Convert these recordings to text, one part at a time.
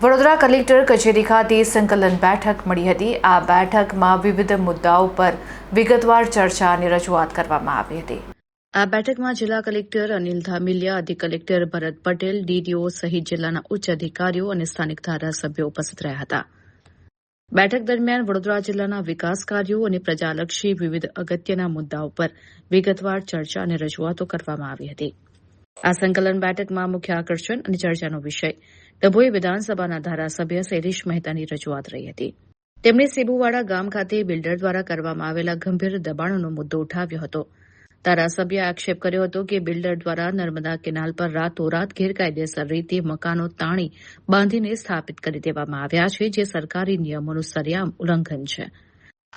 Vadodara collector કચેરી ખાતે સંકલન બેઠક મળી હતી। આ બેઠકમાં વિવિધ મુદ્દાઓ પર વિગતવાર ચર્ચા અને રજૂઆત કરવામાં આવી હતી। આ બેઠકમાં જિલ્લા કલેક્ટર અનિલ ધામિલિયા, અધિક કલેક્ટર ભરત પટેલ, ડીડીઓ સહિત જિલ્લાના ઉચ્ચ અધિકારીઓ અને સ્થાનિક ધારાસભ્યો ઉપસ્થિત રહ્યા હતા। બેઠક દરમિયાન વડોદરા જિલ્લાના વિકાસ કાર્યો અને પ્રજાલક્ષી વિવિધ અગત્યના મુદ્દાઓ પર વિગતવાર ચર્ચા અને રજૂઆતો કરવામાં આવી હતી। આ સંકલન બેઠકમાં મુખ્ય આકર્ષણ અને ચર્ચાનો વિષય ડભોઈ વિધાનસભાના ધારાસભ્ય શૈલેષ મહેતાની રજૂઆત રહી હતી। તેમણે સેબુવાડા ગામ ખાતે બિલ્ડર દ્વારા કરવામાં આવેલા ગંભીર દબાણોનો મુદ્દો ઉઠાવ્યો હતો। ધારાસભ્યએ આક્ષેપ કર્યો હતો કે બિલ્ડર દ્વારા નર્મદા કેનાલ પર રાતોરાત ગેરકાયદેસર રીતે મકાનો તાણી બાંધીને સ્થાપિત કરી દેવામાં આવ્યા છે, જે સરકારી નિયમોનું સરેઆમ ઉલ્લંઘન છે।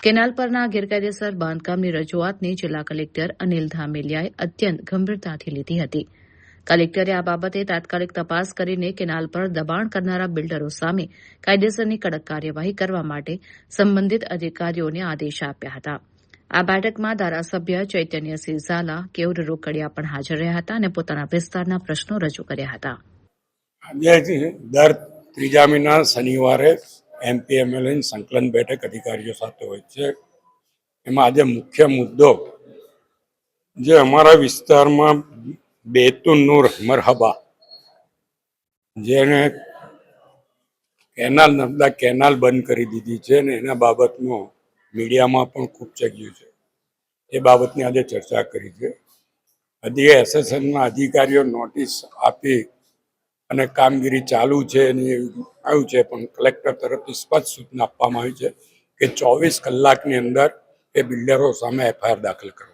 કેનાલ પરના ગેરકાયદેસર બાંધકામની રજૂઆતને જિલ્લા કલેક્ટર અનિલ ધામિલિયાએ અત્યંત ગંભીરતાથી લીધી હતી। કલેક્ટરે આ બાબતે તાત્કાલિક તપાસ કરીને કેનાલ પર દબાણ કરનારા બિલ્ડરો સામે કાયદેસરની કડક કાર્યવાહી કરવા માટે સંબંધિત અધિકારીઓને આદેશ આપ્યા હતા। આ બેઠકમાં ધારાસભ્ય ચૈતન્યસિંહ ઝાલા, કેયુર રોકડિયા પણ હાજર રહ્યા હતા અને પોતાના વિસ્તારના પ્રશ્નો રજૂ કર્યા હતા। દર ત્રીજા મહિના શનિવારે એમપીએમએલ સંકલન બેઠક અધિકારીઓ સાથે હોય છે। એમાં આજે મુખ્ય મુદ્દો જે અમારા વિસ્તારમાં બેતુન નૂર મરહબા જેને નર્મદા કેનાલ બંધ કરી દીધી છે ને એના બાબતનો મીડિયામાં પણ ખૂબ ચર્ચ્યું છે। એ બાબતની આજે ચર્ચા કરી છે। એસએસએનના અધિકારીઓ નોટિસ આપી અને કામગીરી ચાલુ છે એની આવ્યું છે, પણ કલેક્ટર તરફથી સ્પષ્ટ સૂચના આપવામાં આવી છે કે 24 કલાકની અંદર એ બિલ્ડરો સામે એફઆઈઆર દાખલ કરવાની,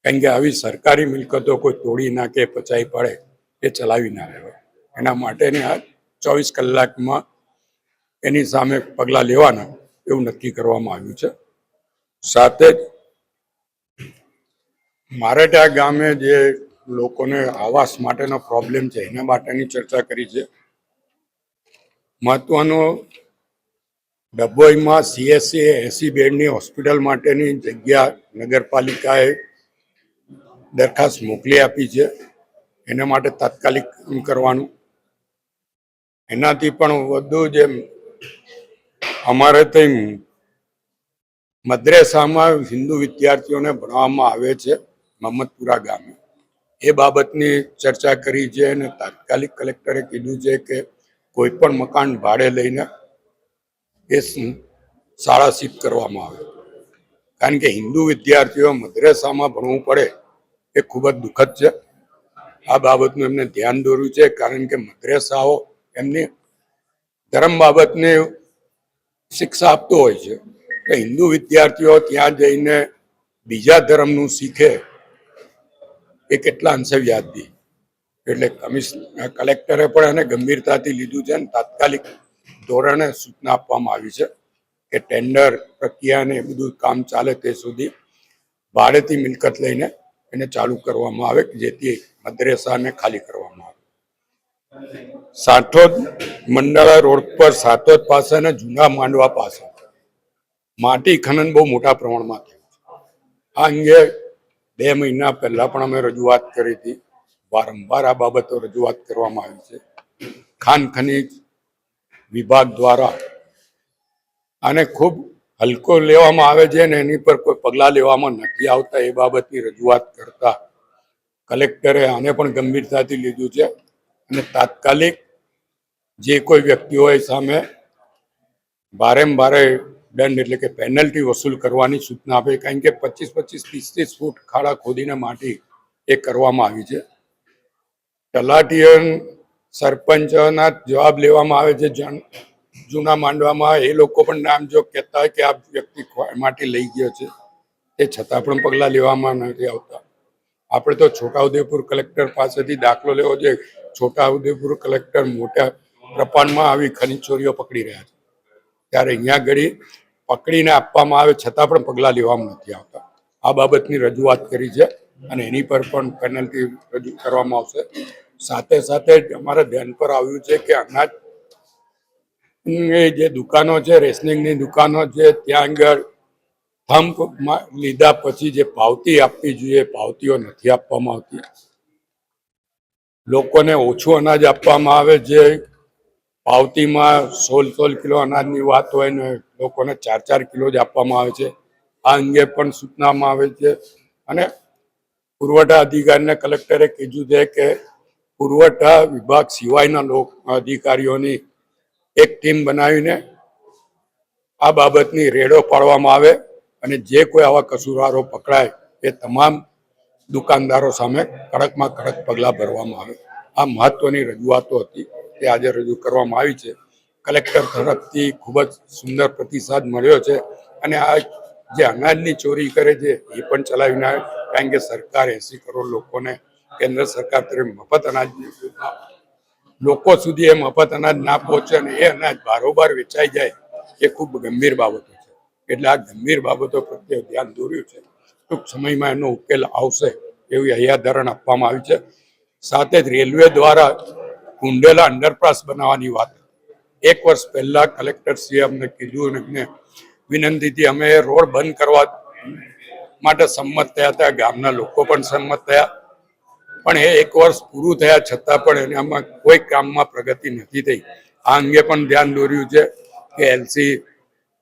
કારણ કે આવી સરકારી મિલકતો કોઈ તોડી નાખે, પચાવી પડે, એ ચલાવી ના રહેવાય। એના માટેની આ 24 કલાકમાં એની સામે પગલાં લેવાના એવું નક્કી કરવામાં આવ્યું છે। સાથે જ મારેટા ગામે જે લોકોને આવાસ માટેનો પ્રોબ્લેમ છે એના માટેની ચર્ચા કરી છે। મહત્વનો ડભોઈમાં CSC 80 બેડની હોસ્પિટલ માટેની જગ્યા નગરપાલિકાએ દરખાસ્ત મોકલી આપી છે, એના માટે તાત્કાલિક કરવાનું। એનાથી પણ વધુ જે અમારે ત્યાં મદ્રેસામાં હિન્દુ વિદ્યાર્થીઓને ભણવામાં આવે છે મહમ્મદપુરા ગામે, એ બાબતની ચર્ચા કરી છે અને તાત્કાલિક કલેક્ટરે કીધું છે કે કોઈ પણ મકાન ભાડે લઈને એ શાળા શિફ્ટ કરવામાં આવે, કારણ કે હિન્દુ વિદ્યાર્થીઓ મદ્રેસામાં ભણવું પડે એ ખૂબ જ દુઃખદ છે। આ બાબતનું એમને ધ્યાન દોર્યું છે, કારણ કે મદ્રેસાઓ એમની ધર્મ બાબતની શિક્ષા આપતો હોય છે, કે હિન્દુ વિદ્યાર્થીઓ ત્યાં જઈને બીજા ધર્મનું શીખે એ કેટલા અંશે વ્યાજબી, એટલે કલેક્ટરે પણ એને ગંભીરતાથી લીધું છે અને તાત્કાલિક ધોરણે સૂચના આપવામાં આવી છે કે ટેન્ડર પ્રક્રિયા ને બધું કામ ચાલે તે સુધી ભાડેથી મિલકત લઈને એને ચાલુ કરવામાં આવે, જેથી મદ્રેસાને ખાલી કરવામાં આવે। સાઠોદ મંડાળા રોડ પર સાઠોદ પાસે અને જૂના માંડવા પાસે માટી ખનન બહુ મોટા પ્રમાણમાં થયું છે। આ અંગે 2 મહિના પહેલા પણ અમે રજૂઆત કરી હતી, વારંવાર આ બાબતો રજૂઆત કરવામાં આવી છે। ખાન ખનીજ વિભાગ દ્વારા આને ખૂબ હલકો લેવામાં આવે છે ને એની પર કોઈ પગલાં લેવામાં નથી આવતા, એ બાબતની રજૂઆત કરતા કલેક્ટરે આને પણ ગંભીરતાથી લીધું છે અને તાત્કાલિક જે કોઈ વ્યક્તિ હોય સામે ભારે દંડ એટલે કે પેનલ્ટી વસૂલ કરવાની સૂચના આપે, કારણ કે 25-25, 30-30 ફૂટ ખાડા ખોદીને માટી એ કરવામાં આવી છે। તલાટીઓ સરપંચના જવાબ લેવામાં આવે છે જૂના માંડવામાં, એ લોકો પણ નામ જો કહેતા હોય કે આ વ્યક્તિ માટી લઈ ગયો છે, તે છતાં પણ પગલાં લેવામાં નથી આવતા। આપણે તો છોટાઉદેપુર કલેક્ટર પાસેથી દાખલો લેવો જોઈએ। છોટાઉદેપુર કલેક્ટર મોટા પ્રમાણમાં આવી ખનીજ ચોરીઓ પકડી રહ્યા છે, ત્યારે અહીંયા ઘડી પકડીને આપવામાં આવે છતાં પણ પગલાં લેવામાં નથી આવતા। આ બાબતની રજૂઆત કરી છે અને એની પર પણ પેનલ્ટી રજૂ કરવામાં આવશે। સાથે સાથે જ અમારા ધ્યાન પર આવ્યું છે કે અનાજ જે દુકાનો છે, રેશનિંગની દુકાનો છે, ત્યાં આગળ થંભ લીધા પછી જે પાવતી આપવી જોઈએ પાવતીઓ નથી આપવામાં આવતી, લોકોને ઓછું અનાજ આપવામાં આવે છે, પાવતીમાં 16 કિલો અનાજની વાત હોય ને લોકોને 4 કિલો જ આપવામાં આવે છે. આ અંગે પણ સૂચનામાં આવે છે. અને પુરવઠા અધિકારીને કલેક્ટરે કીધું છે કે પુરવઠા વિભાગ સિવાયના અધિકારીઓની એક ટીમ બનાવીને આ બાબતની રેડો પાડવામાં આવે અને જે કોઈ આવા કસૂરવારો પકડાય એ તમામ દુકાનદારો સામે કડકમાં કડક પગલાં ભરવામાં આવે. આ મહત્વની રજૂઆતો હતી તે આજે રજૂ કરવામાં આવી છે. કલેક્ટર તરફથી ખૂબ જ સુંદર પ્રતિસાદ મળ્યો છે અને આ જે અનાજની ચોરી કરે છે એ પણ ચલાવીને આવે, કારણ કે સરકાર 80 કરોડ લોકોને કેન્દ્ર સરકાર તરફ મફત અનાજ લોકો સુધી એ મફત અનાજ ના પહોંચે અને એ અનાજ બારોબાર વેચાઈ જાય એ ખૂબ ગંભીર બાબતો છે. એટલે આ ગંભીર બાબતો પ્રત્યે ધ્યાન દોર્યું છે. ટૂંક સમયમાં એનો ઉકેલ આવશે એવી હૈયાધારણ આપવામાં આવી છે. સાથે જ રેલવે દ્વારા કુંડેલા અંડરપાસ બનાવવાની વાત 1 વર્ષ પહેલા કલેક્ટરશ્રીએ અમને કીધું અને વિનંતીથી અમે રોડ બંધ કરવા માટે સંમત થયા હતા. ગામના લોકો પણ સંમત થયા, પણ એ 1 વર્ષ પૂરું થયા છતાં પણ એનામાં કોઈ કામમાં પ્રગતિ નથી થઈ. આ અંગે પણ ધ્યાન દોર્યું છે કે LC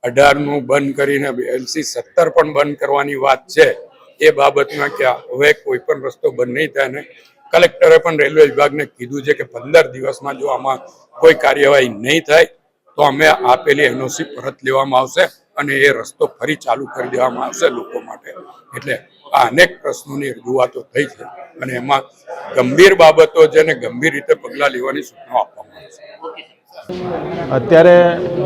18 બંધ કરીને LC 17 પણ બંધ કરવાની વાત છે. એ બાબતમાં કે હવે કોઈ પણ રસ્તો બંધ નહીં થાય ને કલેક્ટરે પણ રેલવે વિભાગને કીધું છે કે 15 દિવસમાં જો આમાં કોઈ કાર્યવાહી નહીં થાય તો અમે આપેલી NOC પરત લેવામાં આવશે અને એ રસ્તો ફરી ચાલુ કરી દેવામાં આવશે લોકો માટે. એટલે આ અનેક પ્રશ્નોની રજૂઆતો થઈ છે અને એમાં ગંભીર બાબતો છે અને ગંભીર રીતે પગલાં લેવાની સૂચનાઓ આપવામાં આવે છે. અત્યારે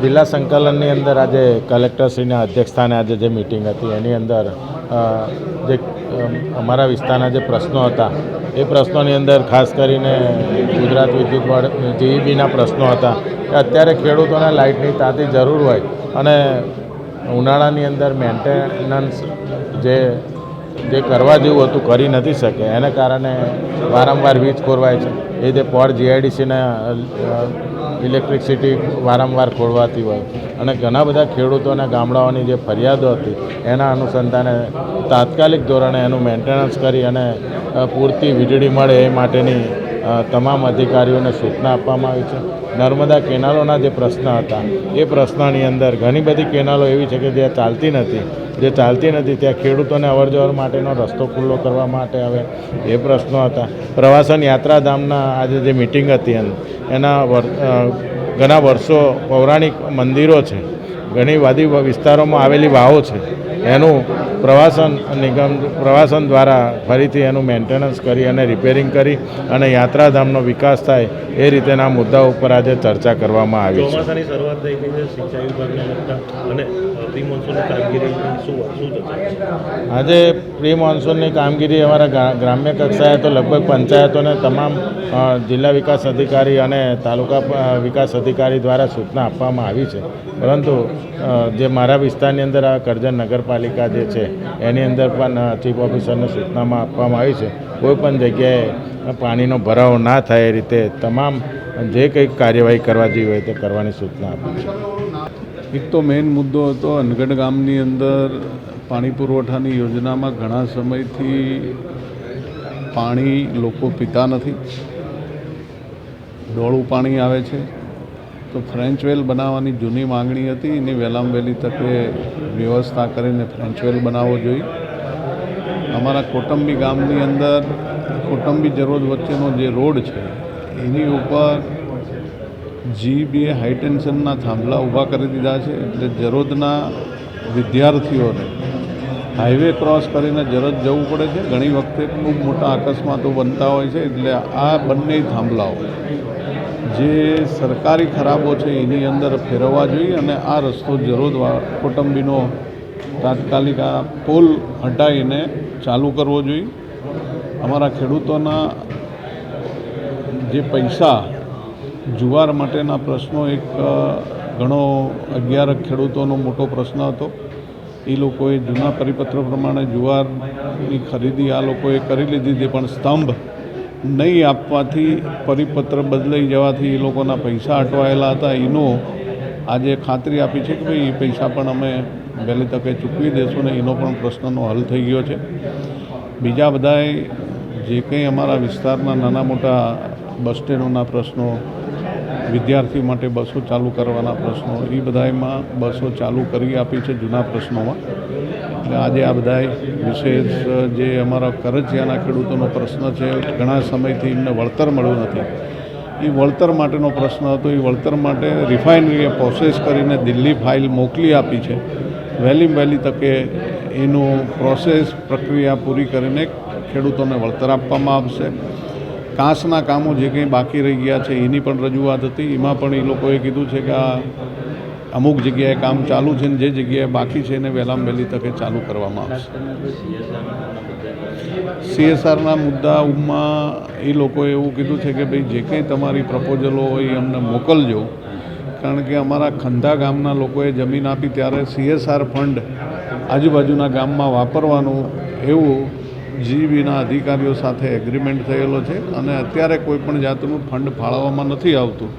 જિલ્લા સંકલનની અંદર આજે કલેક્ટરશ્રીના અધ્યક્ષસ્થાને આજે જે મિટિંગ હતી એની અંદર જે અમારા વિસ્તારના જે પ્રશ્નો હતા એ પ્રશ્નોની અંદર ખાસ કરીને ગુજરાત વિદ્યુત બોર્ડ GEBના પ્રશ્નો હતા કે અત્યારે ખેડૂતોને લાઇટની તાતી જરૂર હોય અને ઉનાળાની અંદર મેન્ટેનન્સ જે કરવા જેવું હતું કરી નથી શકે, એને કારણે વારંવાર વીજ ખોરવાય છે. એ રીતે પોર્ટ GIDCના ઇલેક્ટ્રિસિટી વારંવાર ખોરવાતી હોય અને ઘણા બધા ખેડૂતોના ગામડાઓની જે ફરિયાદો હતી એના અનુસંધાને તાત્કાલિક ધોરણે એનું મેન્ટેનન્સ કરી અને પૂરતી વીજળી મળે એ માટેની તમામ અધિકારીઓને સૂચના આપવામાં આવી છે. નર્મદા કેનાલોના જે પ્રશ્ન હતા એ પ્રશ્નની અંદર ઘણી બધી કેનાલો એવી છે કે જે ચાલતી નથી ત્યાં ખેડૂતોને અવરજવર માટેનો રસ્તો ખુલ્લો કરવા માટે હવે એ પ્રશ્નો હતા. પ્રવાસન યાત્રાધામના આજે જે મિટિંગ હતી એના ઘણા વર્ષો પૌરાણિક મંદિરો છે, ઘણી બધી વિસ્તારોમાં આવેલી વાવો છે, એનું પ્રવાસન દ્વારા ફરીથી એનું મેન્ટેનન્સ કરી અને રિપેરિંગ કરી અને યાત્રાધામનો વિકાસ થાય એ રીતેના મુદ્દાઓ ઉપર આજે ચર્ચા કરવામાં આવી છે. ચોમાસાની શરૂઆત થઈ ગઈ છે, સિંચાઈ વિભાગને લગતા અને પ્રી મોન્સૂનની કામગીરી શું આજે પ્રી મોન્સૂનની કામગીરી અમારા ગ્રામ્ય કક્ષાએ તો લગભગ પંચાયતોને તમામ જિલ્લા વિકાસ અધિકારી અને તાલુકા વિકાસ અધિકારી દ્વારા સૂચના આપવામાં આવી છે. પરંતુ જે મારા વિસ્તારની અંદર આ કરજણ નગરપાલિકા જે છે એની અંદર પણ ચીફ ઓફિસરને સૂચનામાં આપવામાં આવી છે કોઈ પણ જગ્યાએ પાણીનો ભરાવો ના થાય એ રીતે તમામ જે કંઈક કાર્યવાહી કરવા જેવી હોય તે કરવાની સૂચના આપી છે. એક તો મેઇન મુદ્દો હતો અનગઢ ગામની અંદર પાણી પુરવઠાની યોજનામાં ઘણા સમયથી પાણી લોકો પીતા નથી, ડોળું પાણી આવે છે. તો ફ્રેન્ચ વેલ બનાવવાની જૂની માંગણી હતી, એની વહેલામાં વહેલી તકે વ્યવસ્થા કરીને ફ્રેન્ચ વેલ બનાવવો જોઈએ. અમારા કોટંબી ગામની અંદર કોટંબી જરોદ વચ્ચેનો જે રોડ છે એની ઉપર GEBએ હાઈ ટેન્શનના થાંભલા ઊભા કરી દીધા છે. એટલે જરોદના વિદ્યાર્થીઓને હાઈવે ક્રોસ કરીને જરોદ જવું પડે છે. ઘણી વખતે ખૂબ મોટા અકસ્માતો બનતા હોય છે. એટલે આ બંને થાંભલાઓ જે સરકારી ખરાબો છે એની અંદર ફેરવવા જોઈએ અને આ રસ્તો જરોદ કોટંબીનો તાત્કાલિક આ પુલ હટાવીને ચાલુ કરવો જોઈએ. અમારા ખેડૂતોના જે પૈસા જુવાર માટેના પ્રશ્નો એક ઘણો 11 ખેડૂતોનો મોટો પ્રશ્ન હતો. એ લોકોએ જૂના પરિપત્ર પ્રમાણે જુવારની ખરીદી આ લોકોએ કરી લીધી હતી, પણ સ્તંભ નહીં આપવાથી પરિપત્ર બદલાઈ જવાથી એ લોકોના પૈસા અટવાયેલા હતા. એનો આજે ખાતરી આપી છે કે ભાઈ એ પૈસા પણ અમે વહેલી તકે ચૂકવી દઈશું ને એનો પણ પ્રશ્નનો હલ થઈ ગયો છે. બીજા બધાએ જે કંઈ અમારા વિસ્તારના નાના મોટા બસ સ્ટેન્ડોના પ્રશ્નો, વિદ્યાર્થીઓ માટે બસો ચાલુ કરવાના પ્રશ્નો, એ બધામાં બસો ચાલુ કરી આપી છે જૂના પ્રશ્નોમાં. એટલે આજે આ બધા વિશેષ જે અમારા કરજિયાના ખેડૂતોનો પ્રશ્ન છે, ઘણા સમયથી એમને વળતર મળ્યું નથી, એ વળતર માટેનો પ્રશ્ન હતો. એ વળતર માટે રિફાઇનરીએ પ્રોસેસ કરીને દિલ્હી ફાઇલ મોકલી આપી છે. વહેલી તકે એનું પ્રોસેસ પ્રક્રિયા પૂરી કરીને ખેડૂતોને વળતર આપવામાં આવશે. કાંસના કામો જે કંઈ બાકી રહી ગયા છે એની પણ રજૂઆત હતી. એમાં પણ એ લોકોએ કીધું છે કે આ અમુક જગ્યાએ કામ ચાલુ છે ને જે જગ્યાએ બાકી છે એને વહેલી તકે ચાલુ કરવામાં આવશે. CSRના મુદ્દાઓમાં એ લોકોએ એવું કીધું છે કે ભાઈ જે કંઈ તમારી પ્રપોઝલો હોય એ અમને મોકલજો, કારણ કે અમારા ખંધા ગામના લોકોએ જમીન આપી ત્યારે CSR ફંડ આજુબાજુના ગામમાં વાપરવાનું એવું જીબીના અધિકારીઓ સાથે એગ્રીમેન્ટ થયેલો છે અને અત્યારે કોઈ પણ જાતનું ફંડ ફાળવવામાં નથી આવતું.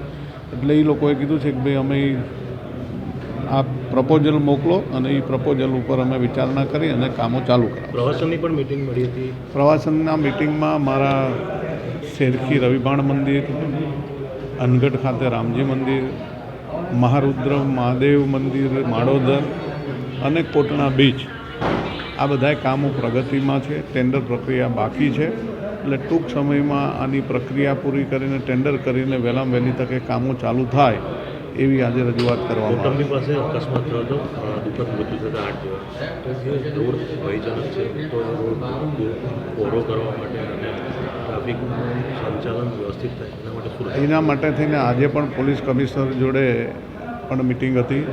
એટલે એ લોકોએ કીધું છે કે ભાઈ અમે આ પ્રપોઝલ મોકલો અને એ પ્રપોઝલ ઉપર અમે વિચારણા કરી અને કામો ચાલુ કરાવ. પ્રવાસનની પણ મિટિંગ મળી હતી. પ્રવાસનના મિટિંગમાં મારા શેરખી રવિભાણ મંદિર, અનગઢ ખાતે રામજી મંદિર, મહારુદ્ર મહાદેવ મંદિર માળોદર અને કોટણા બીચ, આ બધાય કામો પ્રગતિમાં છે. ટેન્ડર પ્રક્રિયા બાકી છે. એટલે ટૂંક સમયમાં આની પ્રક્રિયા પૂરી કરીને ટેન્ડર કરીને વહેલી તકે કામો ચાલુ થાય એવી આજે રજૂઆત કરવામાં આવી. કોટંબી પાસે અકસ્માત થયો હતો, દુઃખદ મૃત્યુ થતા 8 દિવસ. તો એ રોડ ભયજનક છે, તો એ રોડ પહોળો કરવા માટે અને ટ્રાફિકનું સંચાલન વ્યવસ્થિત થાય એના માટે શું? એના માટે થઈને આજે પણ પોલીસ કમિશનર જોડે પણ મિટિંગ હતી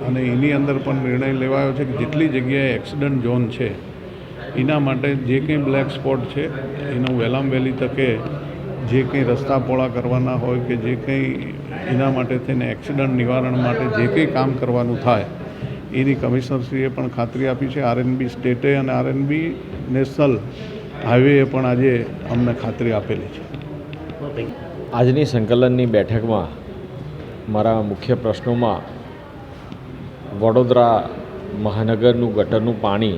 અને એની અંદર પણ નિર્ણય લેવાયો છે કે જેટલી જગ્યાએ એક્સિડન્ટ ઝોન છે એના માટે જે કંઈ બ્લેક સ્પોટ છે એનું વહેલી તકે જે કંઈ રસ્તા પહોળા કરવાના હોય કે જે કંઈ એના માટે થઈને એક્સિડન્ટ નિવારણ માટે જે કંઈ કામ કરવાનું થાય એની કમિશનરશ્રીએ પણ ખાતરી આપી છે. RNB સ્ટેટે અને RNB નેશનલ હાઈવેએ પણ આજે અમને ખાતરી આપેલી છે. આજની સંકલનની બેઠકમાં મારા મુખ્ય પ્રશ્નોમાં વડોદરા મહાનગરનું ગટરનું પાણી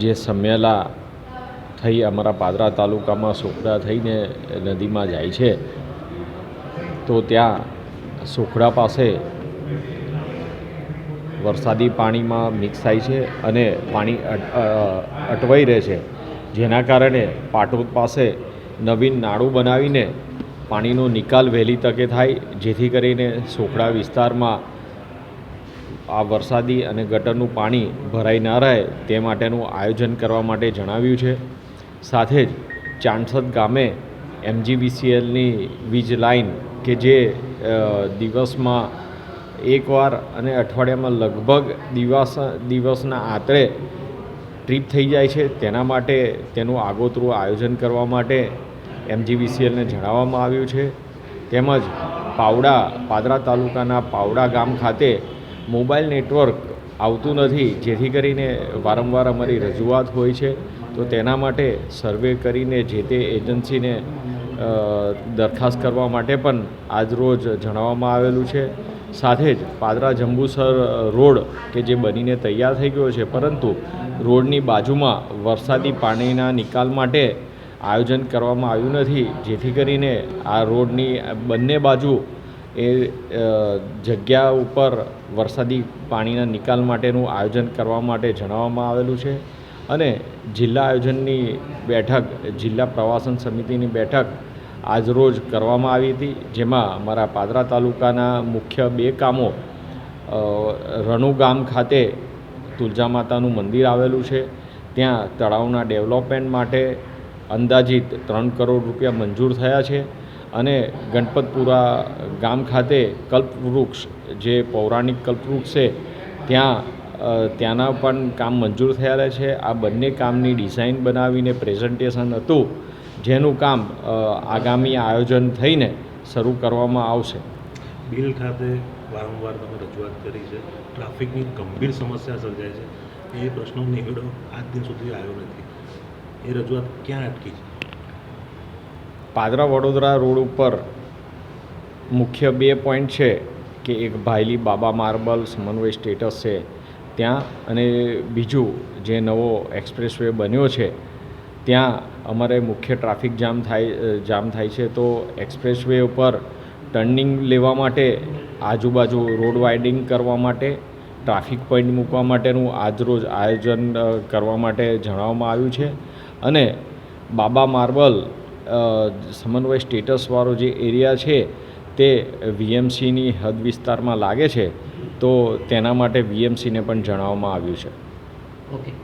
જે સમેલા થઈ અમારા પાદરા તાલુકામાં સોખડા થઈને નદીમાં જાય છે, તો ત્યાં સોખડા પાસે વરસાદી પાણીમાં મિક્સ થાય છે અને પાણી અટવાઈ રહે છે, જેના કારણે પાટોદ પાસે નવીન નાળું બનાવીને પાણીનો નિકાલ વહેલી તકે થાય, જેથી કરીને સોખડા વિસ્તારમાં આ વરસાદી અને ગટરનું પાણી ભરાઈ ન રહે તે માટેનું આયોજન કરવા માટે જણાવ્યું છે. સાથે જ ચાણસદ ગામે MGVCLની વીજ લાઇન કે જે દિવસમાં એકવાર અને અઠવાડિયામાં લગભગ દિવસના આંતરે ટ્રીપ થઈ જાય છે, તેના માટે તેનું આગોતરું આયોજન કરવા માટે MGVCLને જણાવવામાં આવ્યું છે. તેમજ પાદરા તાલુકાના પાવડા ગામ ખાતે મોબાઈલ નેટવર્ક આવતું નથી, જેથી કરીને વારંવાર અમારી રજૂઆત હોય છે, તો તેના માટે સર્વે કરીને જે તે એજન્સીને દરખાસ્ત કરવા માટે પણ આજરોજ જણાવવામાં આવેલું છે. સાથે જ પાદરા જંબુસર રોડ કે જે બનીને તૈયાર થઈ ગયો છે, પરંતુ રોડની બાજુમાં વરસાદી પાણીના નિકાલ માટે આયોજન કરવામાં આવ્યું નથી, જેથી કરીને આ રોડની બંને બાજુ એ જગ્યા ઉપર વરસાદી પાણીના નિકાલ માટેનું આયોજન કરવા માટે જણાવવામાં આવેલું છે. અને જિલ્લા આયોજનની બેઠક, જિલ્લા પ્રવાસન સમિતિની બેઠક આજરોજ કરવામાં આવી હતી, જેમાં અમારા પાદરા તાલુકાના મુખ્ય 2 કામો, રણુ ગામ ખાતે તુલજા માતાનું મંદિર આવેલું છે, ત્યાં તળાવના ડેવલપમેન્ટ માટે અંદાજિત 3 કરોડ રૂપિયા મંજૂર થયા છે. અને ગણપતપુરા ગામ ખાતે કલ્પવૃક્ષ, જે પૌરાણિક કલ્પવૃક્ષ છે, ત્યાંના પણ કામ મંજૂર થયેલા છે. આ બંને કામની ડિઝાઇન બનાવીને પ્રેઝન્ટેશન હતું, જેનું કામ આગામી આયોજન થઈને શરૂ કરવામાં આવશે. બિલ ખાતે વારંવાર તમે રજૂઆત કરી છે, ટ્રાફિકની ગંભીર સમસ્યા સર્જાય છે, એ પ્રશ્નો નિવેડો આજ દિન સુધી આવ્યો નથી. એ રજૂઆત ક્યાં અટકી છે? પાદરા વડોદરા રોડ ઉપર મુખ્ય 2 પોઈન્ટ છે કે એક ભાયલી બાબા માર્બલ સમન્વય સ્ટેટસ છે ત્યાં, અને બીજું જે નવો એક્સપ્રેસવે બન્યો છે ત્યાં અમારે મુખ્ય ટ્રાફિક જામ થાય છે. તો એક્સપ્રેસવે ઉપર ટર્નિંગ લેવા માટે, આજુબાજુ રોડ વાઇડિંગ કરવા માટે, ટ્રાફિક પોઈન્ટ મૂકવા માટેનું આજરોજ આયોજન કરવા માટે જણાવવામાં આવ્યું છે. અને બાબા માર્બલ સમન્વય સ્ટેટસવાળો જે એરિયા છે તે વીએમસીની હદ વિસ્તારમાં લાગે છે, તો તેના માટે વીએમસીને પણ જણાવવામાં આવ્યું છે.